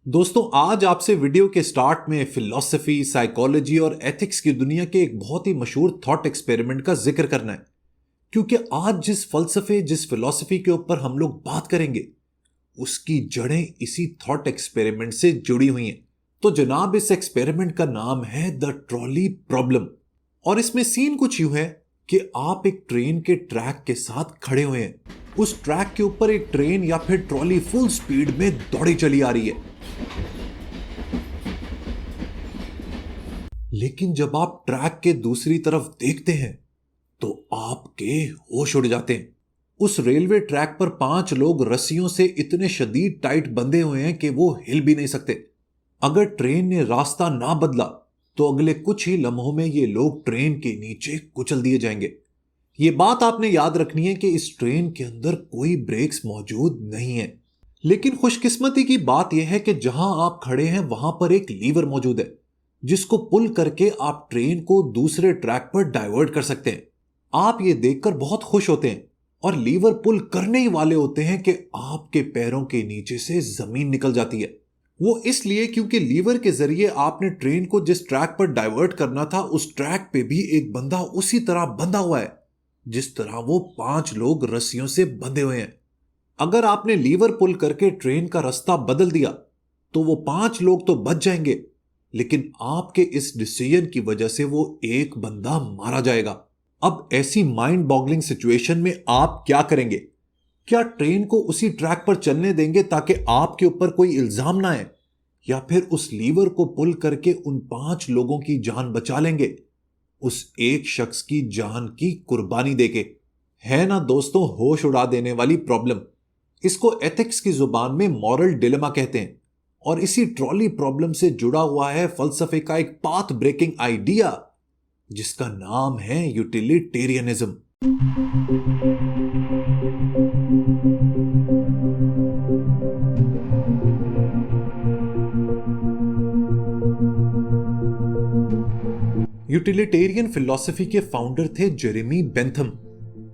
दोस्तों, आज आपसे वीडियो के स्टार्ट में फिलॉसफी, साइकोलॉजी और एथिक्स की दुनिया के एक बहुत ही मशहूर थॉट एक्सपेरिमेंट का जिक्र करना है। क्योंकि आज जिस फिलॉसफी के ऊपर हम लोग बात करेंगे उसकी जड़ें इसी थॉट एक्सपेरिमेंट से जुड़ी हुई हैं। तो जनाब, इस एक्सपेरिमेंट का नाम है द ट्रॉली प्रॉब्लम। और इसमें सीन कुछ यूं है कि आप एक ट्रेन के ट्रैक के साथ खड़े हुए हैं। उस ट्रैक के ऊपर एक ट्रेन या फिर ट्रॉली फुल स्पीड में दौड़ी चली आ रही है। लेकिन जब आप ट्रैक के दूसरी तरफ देखते हैं तो आपके होश उड़ जाते हैं। उस रेलवे ट्रैक पर 5 लोग रस्सियों से इतने शदीद टाइट बंधे हुए हैं कि वो हिल भी नहीं सकते। अगर ट्रेन ने रास्ता ना बदला तो अगले कुछ ही लम्हों में ये लोग ट्रेन के नीचे कुचल दिए जाएंगे। ये बात आपने याद रखनी है कि इस ट्रेन के अंदर कोई ब्रेक्स मौजूद नहीं है। लेकिन खुशकिस्मती की बात यह है कि जहां आप खड़े हैं वहां पर एक लीवर मौजूद है जिसको पुल करके आप ट्रेन को दूसरे ट्रैक पर डाइवर्ट कर सकते हैं। आप ये देखकर बहुत खुश होते हैं और लीवर पुल करने ही वाले होते हैं कि आपके पैरों के नीचे से जमीन निकल जाती है। वो इसलिए क्योंकि लीवर के जरिए आपने ट्रेन को जिस ट्रैक पर डाइवर्ट करना था उस ट्रैक पे भी एक बंदा उसी तरह बंधा हुआ है जिस तरह वो 5 लोग रस्सियों से बंधे हुए हैं। अगर आपने लीवर पुल करके ट्रेन का रास्ता बदल दिया तो वो 5 लोग तो बच जाएंगे, लेकिन आपके इस डिसीजन की वजह से वो एक बंदा मारा जाएगा। अब ऐसी माइंड बॉगलिंग सिचुएशन में आप क्या करेंगे? क्या ट्रेन को उसी ट्रैक पर चलने देंगे ताकि आपके ऊपर कोई इल्जाम ना आए, या फिर उस लीवर को पुल करके उन 5 लोगों की जान बचा लेंगे, उस एक शख्स की जान की कुर्बानी देके? है ना दोस्तों, होश उड़ा देने वाली प्रॉब्लम। इसको एथिक्स की जुबान में मॉरल डिलेमा कहते हैं। और इसी ट्रॉली प्रॉब्लम से जुड़ा हुआ है फलसफे का एक पाथ ब्रेकिंग आइडिया जिसका नाम है यूटिलिटेरियनिज्म। यूटिलिटेरियन फिलॉसफी के फाउंडर थे जेरेमी बेंथम।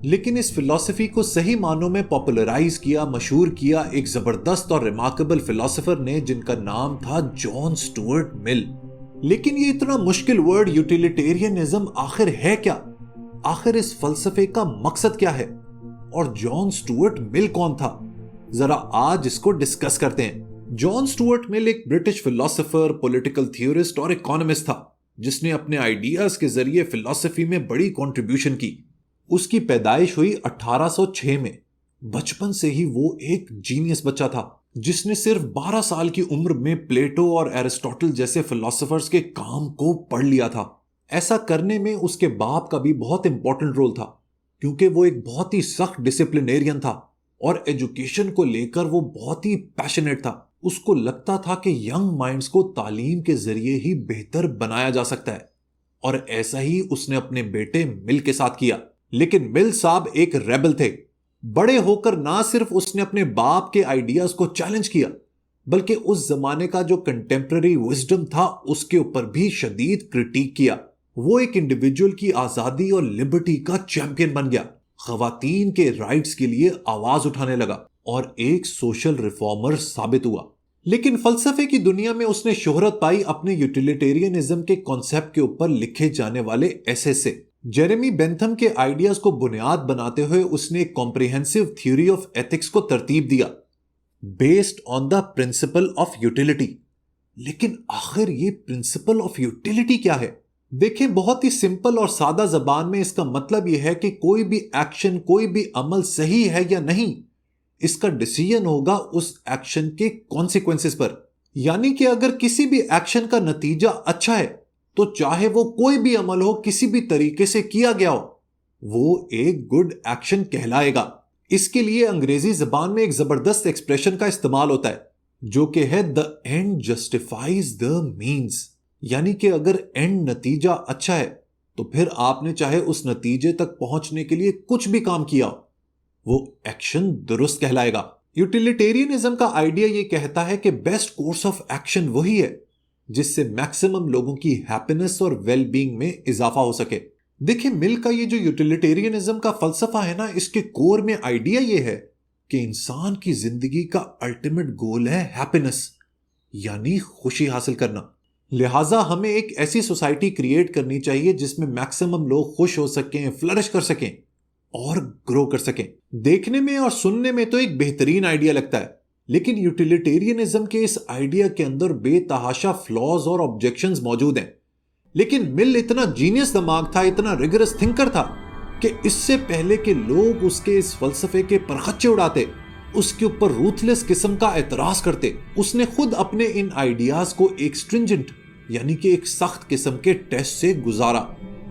लेकिन इस फिलॉसफी को सही मानों में पॉपुलराइज किया, मशहूर किया एक जबरदस्त और रिमार्केबल फिलॉसफर ने जिनका नाम था जॉन स्टुअर्ट मिल। लेकिन ये इतना मुश्किल वर्ड यूटिलिटेरियनिज्म आखिर है क्या? आखिर इस फलसफे का मकसद क्या है? और जॉन स्टुअर्ट मिल कौन था? जरा आज इसको डिस्कस करते हैं। जॉन स्टुअर्ट मिल एक ब्रिटिश फिलॉसफर, पॉलिटिकल थियोरिस्ट और इकोनॉमिस्ट था जिसने अपने आइडियाज के जरिए फिलॉसफी में बड़ी कंट्रीब्यूशन की। उसकी पैदाइश हुई 1806 में। बचपन से ही वो एक जीनियस बच्चा था जिसने सिर्फ 12 साल की उम्र में प्लेटो और एरिस्टोटल जैसे फिलोसोफर्स के काम को पढ़ लिया था। ऐसा करने में उसके बाप का भी बहुत इंपॉर्टेंट रोल था क्योंकि वो एक बहुत ही सख्त डिसिप्लिनेरियन था और एजुकेशन को लेकर वो बहुत ही पैशनेट था। उसको लगता था कि यंग माइंड्स को तालीम के जरिए ही बेहतर बनाया जा सकता है, और ऐसा ही उसने अपने बेटे मिल के साथ किया। लेकिन मिल साहब एक रेबल थे। बड़े होकर ना सिर्फ उसने अपने बाप के आइडियाज को चैलेंज किया बल्कि उस जमाने का जो कंटेम्प्रेरी विजडम था उसके ऊपर भी शदीद क्रिटिक किया। वो एक इंडिविजुअल की आजादी और लिबर्टी का चैंपियन बन गया, खवातीन के राइट्स के लिए आवाज उठाने लगा और एक सोशल रिफॉर्मर साबित हुआ। लेकिन फलसफे की दुनिया में उसने शोहरत पाई अपने यूटिलिटेरियनिज्म के कॉन्सेप्ट के ऊपर लिखे जाने वाले एसे से। जेरेमी बेंथम के आइडियाज को बुनियाद बनाते हुए उसने एक कॉम्प्रिहेंसिव थ्योरी ऑफ एथिक्स को तरतीब दिया based on the principle of utility. लेकिन आखिर ये प्रिंसिपल ऑफ यूटिलिटी क्या है? देखें, बहुत ही सिंपल और सादा जबान में इसका मतलब यह है कि कोई भी एक्शन, कोई भी अमल सही है या नहीं, इसका डिसीजन होगा उस एक्शन के कॉन्सिक्वेंसेस पर। यानी कि अगर किसी भी एक्शन का नतीजा अच्छा है तो चाहे वो कोई भी अमल हो, किसी भी तरीके से किया गया हो, वो एक गुड एक्शन कहलाएगा। इसके लिए अंग्रेजी जबान में एक जबरदस्त एक्सप्रेशन का इस्तेमाल होता है जो कि है the end justifies the means. यानी कि अगर एंड नतीजा अच्छा है तो फिर आपने चाहे उस नतीजे तक पहुंचने के लिए कुछ भी काम किया हो, वो एक्शन दुरुस्त कहलाएगा। यूटिलिटेरियनिज्म का आइडिया ये कहता है कि बेस्ट कोर्स ऑफ एक्शन वही है जिससे मैक्सिमम लोगों की हैप्पीनेस और वेल बीइंग में इजाफा हो सके। देखिए, मिल का ये जो यूटिलिटेरियनिज्म का फलसफा है ना, इसके कोर में आइडिया ये है कि इंसान की जिंदगी का अल्टीमेट गोल है हैप्पीनेस। यानी खुशी हासिल करना। लिहाजा हमें एक ऐसी सोसाइटी क्रिएट करनी चाहिए जिसमें मैक्सिमम लोग खुश हो सकें, फ्लरिश कर सकें और ग्रो कर सकें। देखने में और सुनने में तो एक बेहतरीन आइडिया लगता है, लेकिन यूटिलिटेरियनिज्म के इस आइडिया के अंदर बेतहाशा फ्लॉज और ऑब्जेक्शंस मौजूद हैं। लेकिन मिल इतना जीनियस दिमाग था, इतना रिगरस थिंकर था कि इससे पहले कि लोग उसके इस फलसफे के परखच्चे उड़ाते, उसके ऊपर रूथलेस किस्म का एतराज करते, उसने खुद अपने इन आइडियाज को एक स्ट्रिंजेंट यानी कि एक सख्त किस्म के टेस्ट से गुजारा।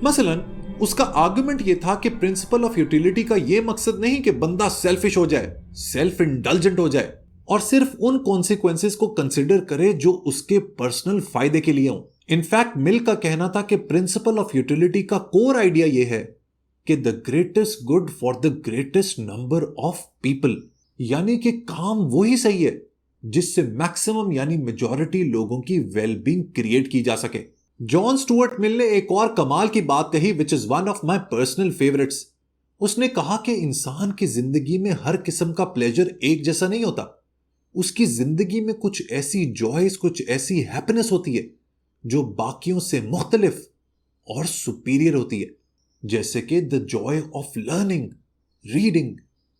मसलन उसका आर्गुमेंट यह था कि प्रिंसिपल ऑफ यूटिलिटी का यह मकसद नहीं कि बंदा सेल्फिश हो जाए, सेल्फ इंडल्जेंट हो जाए और सिर्फ उन कॉन्सिक्वेंसेस को कंसिडर करे जो उसके पर्सनल फायदे के लिए हों। इनफैक्ट मिल का कहना था कि प्रिंसिपल ऑफ यूटिलिटी का कोर आइडिया यह है कि the greatest good for the greatest number of people, यानी कि काम वही सही है जिससे मैक्सिमम यानी मेजॉरिटी लोगों की वेलबींग क्रिएट की जा सके। जॉन स्टुअर्ट मिल ने एक और कमाल की बात कही which is one of my personal favourites. उसने कहा कि इंसान की जिंदगी में हर किस्म का प्लेजर एक जैसा नहीं होता। उसकी जिंदगी में कुछ ऐसी जॉयस, कुछ ऐसी हैप्पीनेस होती है जो बाकियों से मुख्तलिफ और सुपीरियर होती है, जैसे कि the Joy of learning, reading,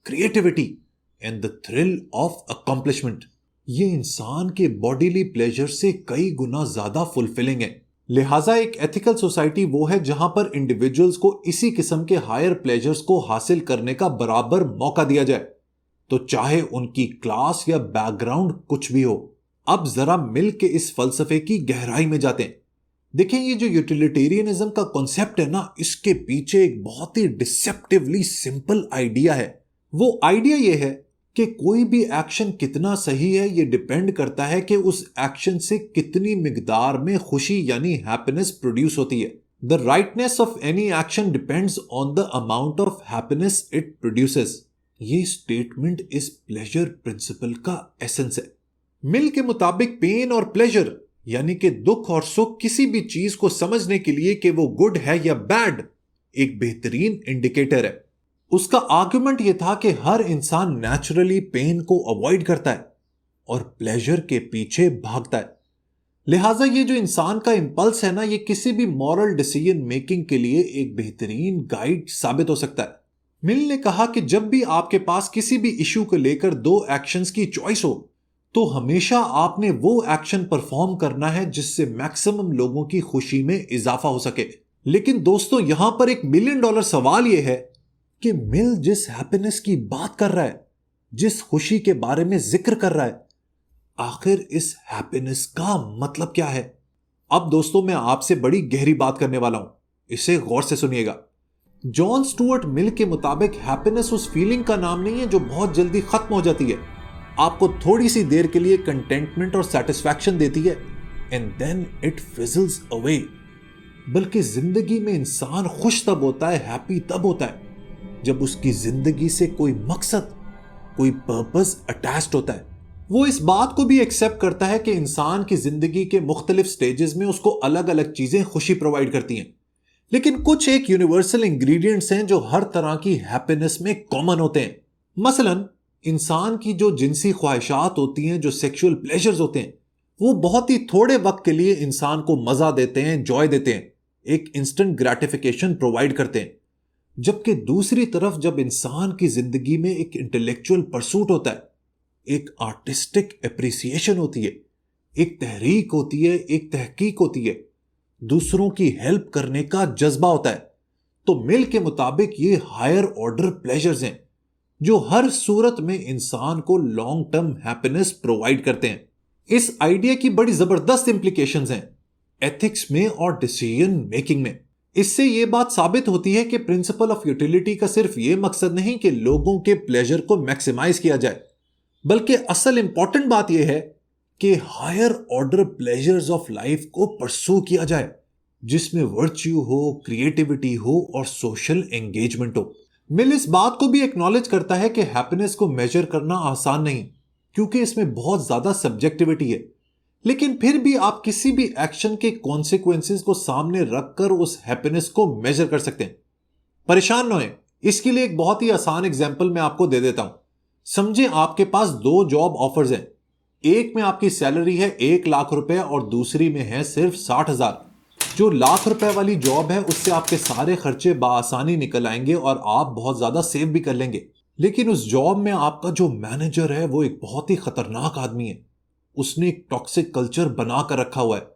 creativity and the thrill of accomplishment. ये इंसान के बॉडीली प्लेजर से कई गुना ज्यादा फुलफिलिंग है। लिहाजा एक एथिकल सोसाइटी वो है जहां पर इंडिविजुअल्स को इसी किस्म के हायर प्लेजर्स को हासिल करने का बराबर मौका दिया जाए, तो चाहे उनकी क्लास या बैकग्राउंड कुछ भी हो। अब जरा मिल के इस फलसफे की गहराई में जाते हैं। देखिए, ये जो यूटिलिटेरियनिज्म का कॉन्सेप्ट है ना, इसके पीछे एक बहुत ही डिसेप्टिवली सिंपल आइडिया है। वो आइडिया ये है कि कोई भी एक्शन कितना सही है ये डिपेंड करता है कि उस एक्शन से कितनी मिकदार में खुशी यानी हैप्पीनेस प्रोड्यूस होती है। The rightness of any action depends on the amount of happiness it produces. ये स्टेटमेंट इस प्लेजर प्रिंसिपल का एसेंस है। मिल के मुताबिक पेन और प्लेजर यानी कि दुख और सुख किसी भी चीज को समझने के लिए कि वो गुड है या बैड एक बेहतरीन इंडिकेटर है। उसका आर्गुमेंट यह था कि हर इंसान नेचुरली पेन को अवॉइड करता है और प्लेजर के पीछे भागता है। लिहाजा ये जो इंसान का इंपल्स है ना, ये किसी भी मॉरल डिसीजन मेकिंग के लिए एक बेहतरीन गाइड साबित हो सकता है। मिल ने कहा कि जब भी आपके पास किसी भी इशू को लेकर दो एक्शंस की चॉइस हो, तो हमेशा आपने वो एक्शन परफॉर्म करना है जिससे मैक्सिमम लोगों की खुशी में इजाफा हो सके। लेकिन दोस्तों, यहां पर एक $1 मिलियन सवाल यह है कि मिल जिस हैप्पीनेस की बात कर रहा है, जिस खुशी के बारे में जिक्र कर रहा है, आखिर इस हैप्पीनेस का मतलब क्या है? अब दोस्तों, मैं आपसे बड़ी गहरी बात करने वाला हूं, इसे गौर से सुनिएगा। जॉन स्टुअर्ट मिल के मुताबिक हैप्पीनेस उस फीलिंग का नाम नहीं है जो बहुत जल्दी खत्म हो जाती है, आपको थोड़ी सी देर के लिए कंटेंटमेंट और सेटिस्फैक्शन देती है एंड देन इट फिजल्स अवे। बल्कि जिंदगी में इंसान खुश तब होता है, हैप्पी तब होता है जब उसकी जिंदगी से कोई मकसद, कोई पर्पस अटैच्ड होता है। वो इस बात को भी एक्सेप्ट करता है कि इंसान की जिंदगी के मुख्तलिफ स्टेजेस में उसको अलग अलग चीजें खुशी प्रोवाइड करती हैं, लेकिन कुछ एक यूनिवर्सल इंग्रेडिएंट्स हैं जो हर तरह की हैप्पीनेस में कॉमन होते हैं। मसलन इंसान की जो जिनसी ख्वाहिशात होती हैं, जो सेक्सुअल प्लेजर्स होते हैं, वो बहुत ही थोड़े वक्त के लिए इंसान को मजा देते हैं, जॉय देते हैं, एक इंस्टेंट ग्रेटिफिकेशन प्रोवाइड करते हैं। जबकि दूसरी तरफ जब इंसान की जिंदगी में एक इंटेलेक्चुअल परसूट होता है, एक आर्टिस्टिक एप्रिसिएशन होती है, एक तहरीक होती है, एक तहकीक होती है, दूसरों की हेल्प करने का जज्बा होता है, तो मिल के मुताबिक ये हायर ऑर्डर प्लेजर्स हैं जो हर सूरत में इंसान को लॉन्ग टर्म हैप्पीनेस प्रोवाइड करते हैं। इस आइडिया की बड़ी जबरदस्त इंप्लीकेशंस हैं एथिक्स में और डिसीजन मेकिंग में। इससे यह बात साबित होती है कि प्रिंसिपल ऑफ यूटिलिटी का सिर्फ यह मकसद नहीं कि लोगों के प्लेजर को मैक्सिमाइज किया जाए, बल्कि असल इंपॉर्टेंट बात यह है कि higher order pleasures of life को परसू किया जाए, जिसमें वर्च्यू हो, क्रिएटिविटी हो और सोशल एंगेजमेंट हो। मिल इस बात को भी एक्नॉलेज करता है कि हैप्पीनेस को मेजर करना आसान नहीं, क्योंकि इसमें बहुत ज्यादा सब्जेक्टिविटी है, लेकिन फिर भी आप किसी भी एक्शन के कॉन्सिक्वेंसेस को सामने रखकर उस हैप्पीनेस को मेजर कर सकते हैं। परेशान न होएं, इसके लिए एक बहुत ही आसान एग्जांपल मैं आपको दे देता हूं। समझे आपके पास 2 जॉब ऑफर्स हैं, एक में आपकी सैलरी है 1 लाख रुपए और दूसरी में है सिर्फ 60,000। जो लाख रुपए वाली जॉब है उससे आपके सारे खर्चे बआसानी निकल आएंगे और आप बहुत ज्यादा सेव भी कर लेंगे। लेकिन उस जॉब में आपका जो मैनेजर है वो एक बहुत ही खतरनाक आदमी है। उसने एक टॉक्सिक कल्चर बना कर रखा हुआ है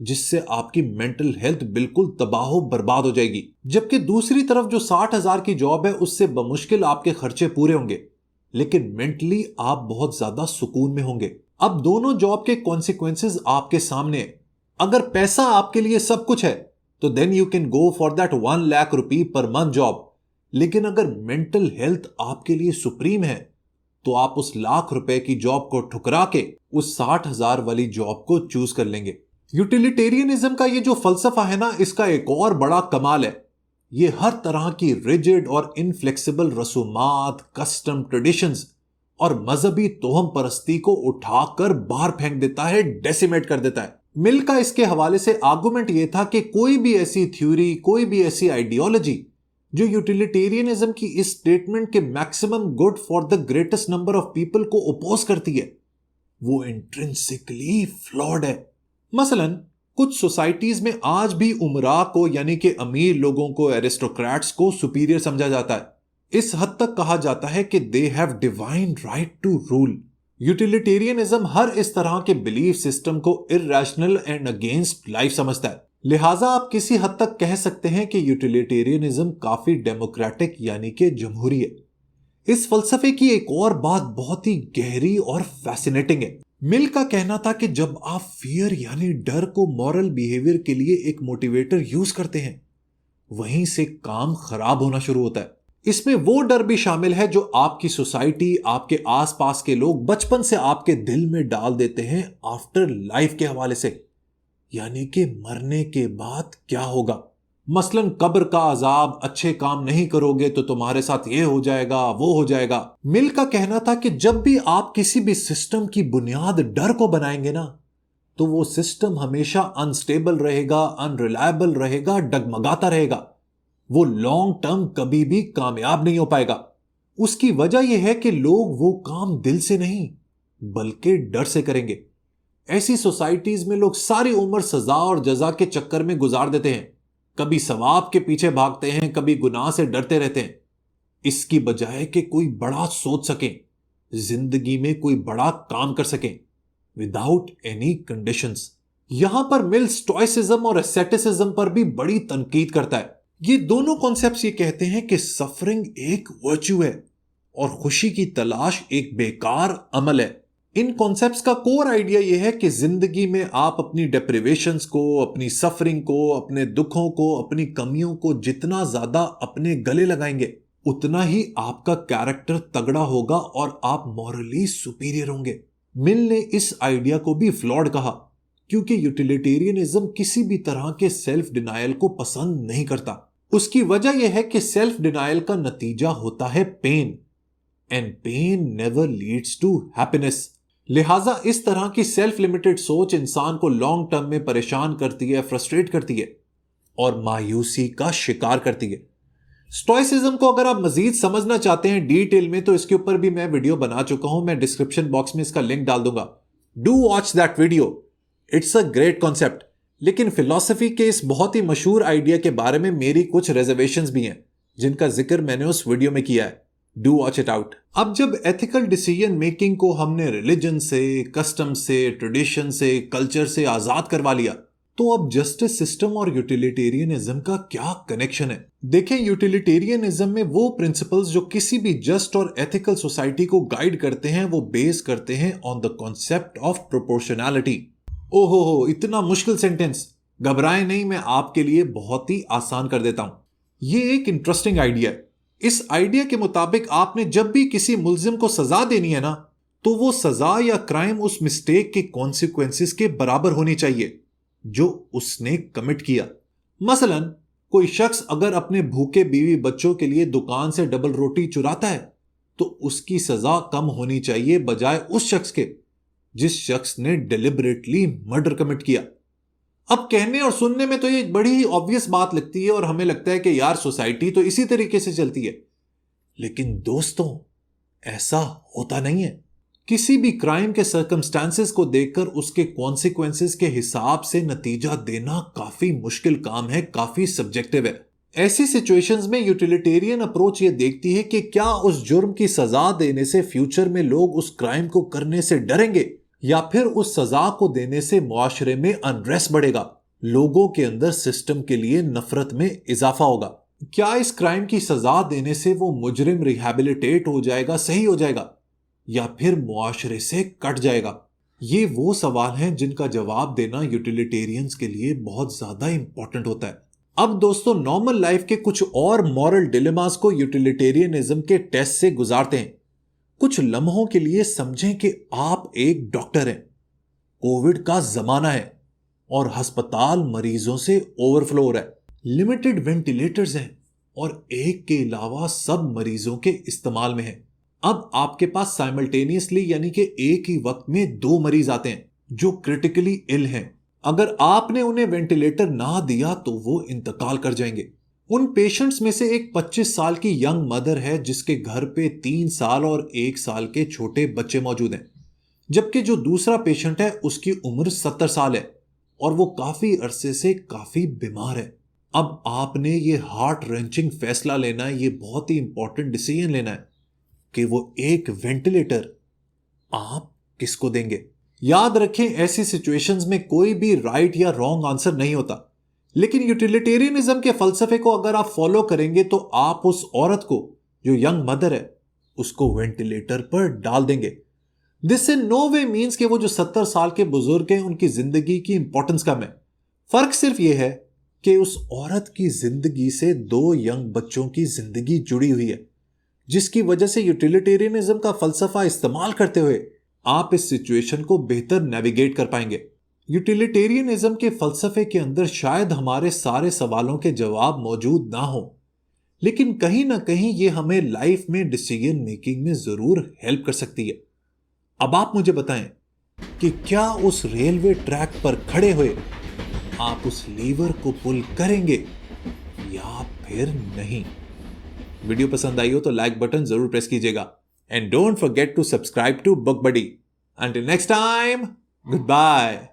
जिससे आपकी मेंटल हेल्थ बिल्कुल तबाह बर्बाद हो जाएगी। जबकि दूसरी तरफ जो 60,000 की जॉब है उससे बमुश्किल आपके खर्चे पूरे होंगे, लेकिन मेंटली आप बहुत ज्यादा सुकून में होंगे। अब दोनों जॉब के कॉन्सिक्वेंसेस आपके सामने है। अगर पैसा आपके लिए सब कुछ है तो then you can go for that 1 lakh rupee per month job. लेकिन अगर मेंटल हेल्थ आपके लिए सुप्रीम है तो आप उस लाख रुपए की जॉब को ठुकरा के उस 60,000 वाली जॉब को चूज कर लेंगे। यूटिलिटेरियनिज्म का ये जो फलसफा है ना, इसका एक और बड़ा कमाल है। ये हर तरह की रिजिड और इनफ्लेक्सिबल रसूमात, कस्टम, ट्रेडिशंस और मजहबी तोहम परस्ती को उठाकर बाहर फेंक देता है, डेसिमेट कर देता है। मिल का इसके हवाले से आर्गुमेंट यह था कि कोई भी ऐसी थ्योरी, कोई भी ऐसी आइडियोलॉजी जो यूटिलिटेरियनिज्म की इस स्टेटमेंट के maximum good for the greatest number of people को ओपोज करती है, वो इंट्रिंसिकली फ्लॉड है। मसलन कुछ सोसाइटीज में आज भी उमरा को यानी कि अमीर लोगों को, एरिस्टोक्रेट्स को सुपीरियर समझा जाता है। इस हद तक कहा जाता है कि they have divine right to rule. Utilitarianism हर इस तरह के बिलीफ सिस्टम को इरैशनल एंड अगेंस्ट लाइफ समझता है। लिहाजा आप किसी हद तक कह सकते हैं कि यूटिलिटेरियनिज्म काफी डेमोक्रेटिक यानी कि जमहूरी है। इस फलसफे की एक और बात बहुत ही गहरी और फैसिनेटिंग है। मिल का कहना था कि जब आप फियर यानी डर को मॉरल बिहेवियर के लिए एक मोटिवेटर यूज करते हैं, वहीं से काम खराब होना शुरू होता है। इसमें वो डर भी शामिल है जो आपकी सोसाइटी, आपके आसपास के लोग बचपन से आपके दिल में डाल देते हैं आफ्टर लाइफ के हवाले से, यानी कि मरने के बाद क्या होगा। मसलन कब्र का अजाब, अच्छे काम नहीं करोगे तो तुम्हारे साथ ये हो जाएगा, वो हो जाएगा। मिल का कहना था कि जब भी आप किसी भी सिस्टम की बुनियाद डर को बनाएंगे ना, तो वो सिस्टम हमेशा अनस्टेबल रहेगा, अनरिलायबल रहेगा, डगमगाता रहेगा। वो लॉन्ग टर्म कभी भी कामयाब नहीं हो पाएगा। उसकी वजह यह है कि लोग वो काम दिल से नहीं बल्कि डर से करेंगे। ऐसी सोसाइटीज में लोग सारी उम्र सजा और जजा के चक्कर में गुजार देते हैं, कभी सवाब के पीछे भागते हैं, कभी गुनाह से डरते रहते हैं, इसकी बजाय कि कोई बड़ा सोच सकें, जिंदगी में कोई बड़ा काम कर सकें विदाउट एनी कंडीशंस। यहां पर मिल स्टोइसिज्म और एसेटिसिज्म पर भी बड़ी तनकीद करता है। ये दोनों कॉन्सेप्ट्स ये कहते हैं कि सफरिंग एक वर्च्यू है और खुशी की तलाश एक बेकार अमल है। इन कॉन्सेप्ट्स का कोर आइडिया यह है कि जिंदगी में आप अपनी डेप्रिवेशंस को, अपनी सफरिंग को, अपने दुखों को, अपनी कमियों को जितना ज्यादा अपने गले लगाएंगे, उतना ही आपका कैरेक्टर तगड़ा होगा और आप मॉरली सुपीरियर होंगे। मिल ने इस आइडिया को भी फ्लॉड कहा क्योंकि यूटिलिटेरियनिज्म किसी भी तरह के सेल्फ डिनायल को पसंद नहीं करता। उसकी वजह यह है कि सेल्फ डिनायल का नतीजा होता है pain, and pain never leads to happiness. लिहाजा इस तरह की सेल्फ लिमिटेड सोच इंसान को लॉन्ग टर्म में परेशान करती है, फ्रस्ट्रेट करती है और मायूसी का शिकार करती है। स्टोइसिज्म को अगर आप मजीद समझना चाहते हैं डिटेल में तो इसके ऊपर भी मैं वीडियो बना चुका हूं, मैं डिस्क्रिप्शन बॉक्स में इसका लिंक डाल दूंगा। Do watch that video, it's a great concept. लेकिन फिलॉसफी के इस बहुत ही मशहूर आइडिया के बारे में मेरी कुछ रिजर्वेशंस भी हैं जिनका जिक्र मैंने उस वीडियो में किया है। Do watch it out. अब जब एथिकल डिसीजन मेकिंग को हमने रिलीजन से, कस्टम से, ट्रेडिशन से, कल्चर से आजाद करवा लिया, तो अब जस्टिस सिस्टम और यूटिलिटेरियनिज्म का क्या कनेक्शन है? देखें, यूटिलिटेरियनिज्म में वो प्रिंसिपल्स जो किसी भी जस्ट और एथिकल सोसाइटी को गाइड करते हैं वो बेस करते हैं on the concept of proportionality. ओहो, इतना मुश्किल सेंटेंस, घबराएं नहीं, मैं आपके लिए बहुत ही आसान कर देता हूं। ये एक इंटरेस्टिंग आइडिया है। इस आइडिया के मुताबिक आपने जब भी किसी मुल्जिम को सजा देनी है ना, तो वो सजा या क्राइम उस मिस्टेक के कॉन्सिक्वेंसेस के बराबर होनी चाहिए जो उसने कमिट किया। मसलन कोई शख्स अगर अपने भूखे बीवी बच्चों के लिए दुकान से डबल रोटी चुराता है तो उसकी सजा कम होनी चाहिए बजाय उस शख्स के जिस शख्स ने डिलिबरेटली मर्डर कमिट किया। अब कहने और सुनने में तो ये बड़ी ही ऑब्वियस बात लगती है और हमें लगता है कि यार सोसाइटी तो इसी तरीके से चलती है, लेकिन दोस्तों ऐसा होता नहीं है। किसी भी क्राइम के सर्कमस्टांसेस को देखकर उसके कॉन्सिक्वेंसेस के हिसाब से नतीजा देना काफी मुश्किल काम है, काफी सब्जेक्टिव है। ऐसी सिचुएशंस में यूटिलिटेरियन अप्रोच ये देखती है कि क्या उस जुर्म की सजा देने से फ्यूचर में लोग उस क्राइम को करने से डरेंगे या फिर उस सजा को देने से मुआशरे में अनरेस्ट बढ़ेगा, लोगों के अंदर सिस्टम के लिए नफरत में इजाफा होगा। क्या इस क्राइम की सजा देने से वो मुजरिम रिहैबिलिटेट हो जाएगा, सही हो जाएगा, या फिर मुआशरे से कट जाएगा? ये वो सवाल हैं जिनका जवाब देना यूटिलिटेरियंस के लिए बहुत ज्यादा इंपॉर्टेंट होता है। अब दोस्तों, नॉर्मल लाइफ के कुछ और मॉरल डिलेमास को यूटिलिटेरियनिज्म के टेस्ट से गुजारते हैं। कुछ लम्हों के लिए समझें कि आप एक डॉक्टर हैं, कोविड का जमाना है और अस्पताल मरीजों से ओवरफ्लो हो रहा है, लिमिटेड वेंटिलेटर्स हैं और एक के अलावा सब मरीजों के इस्तेमाल में है। अब आपके पास साइमल्टेनियसली यानी कि एक ही वक्त में 2 मरीज आते हैं जो क्रिटिकली इल हैं। अगर आपने उन्हें वेंटिलेटर ना दिया तो वो इंतकाल कर जाएंगे। उन पेशेंट्स में से एक 25 साल की यंग मदर है जिसके घर पे 3 साल और 1 साल के छोटे बच्चे मौजूद हैं, जबकि जो दूसरा पेशेंट है उसकी उम्र 70 साल है और वो काफी अरसे से काफी बीमार है। अब आपने ये हार्ट रेंचिंग फैसला लेना है, ये बहुत ही इंपॉर्टेंट डिसीजन लेना है कि वो एक वेंटिलेटर आप किसको देंगे। याद रखें, ऐसी सिचुएशंस में कोई भी राइट या रॉन्ग आंसर नहीं होता, लेकिन यूटिलिटेरियनिज्म के फलसफे को अगर आप फॉलो करेंगे तो आप उस औरत को, जो यंग मदर है, उसको वेंटिलेटर पर डाल देंगे। This in no way means कि वो जो 70 साल के बुजुर्ग हैं उनकी जिंदगी की इंपॉर्टेंस कम है। फर्क सिर्फ यह है कि उस औरत की जिंदगी से 2 यंग बच्चों की जिंदगी जुड़ी हुई है, जिसकी वजह से यूटिलिटेरियनिज्म का फलसफा इस्तेमाल करते हुए आप इस सिचुएशन को बेहतर नेविगेट कर पाएंगे। यूटिलिटेरियनिज्म के फलसफे के अंदर शायद हमारे सारे सवालों के जवाब मौजूद ना हो, लेकिन कहीं ना कहीं ये हमें लाइफ में डिसीजन मेकिंग में जरूर हेल्प कर सकती है। अब आप मुझे बताएं कि क्या उस रेलवे ट्रैक पर खड़े हुए आप उस लीवर को पुल करेंगे या फिर नहीं? वीडियो पसंद आई हो तो लाइक बटन जरूर प्रेस कीजिएगा and don't forget to subscribe to Book Buddy. Until next time, good bye.